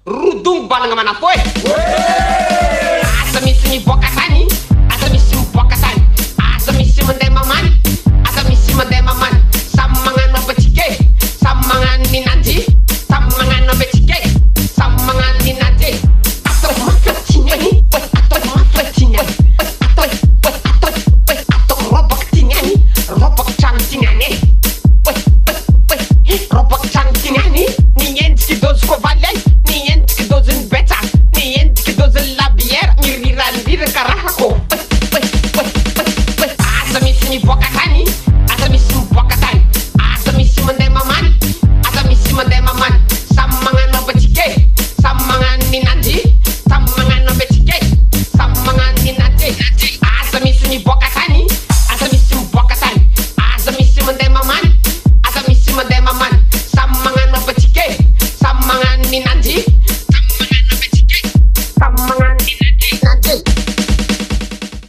Rodongo balagna manafoe. Asa misy miboaka tany, asa misy miboaka tany, asa misy mandeha mamany, asa misy mandeha mamany. Samy magnano abatsika, samy magnano ninanjy, samy magnano abatsika, samy magnano ninanjy. Atao mafatiny, atao mafatiny, atao robaka tignany, robaka trano tignany. Robaka trano tignany, ny endriky dôzy kovaly ay, ny endriky dôzin'ny betsa, ny endriky dôzin'ny labiera, miriralira karahako. Asa misy miboaka tany, asa misy miboaka tany, asa misy mandeha mamany, asa misy mandeha mamany. Samy magnano abatsika, samy magnano ninanjy, samy magnano abatsika, samy magnano ninanjy. Asa misy miboaka tany, asa misy miboaka tany, asa misy mandeha mamany, asa misy mandeha mamany. Samy magnano abatsika, samy magnano ninanjy,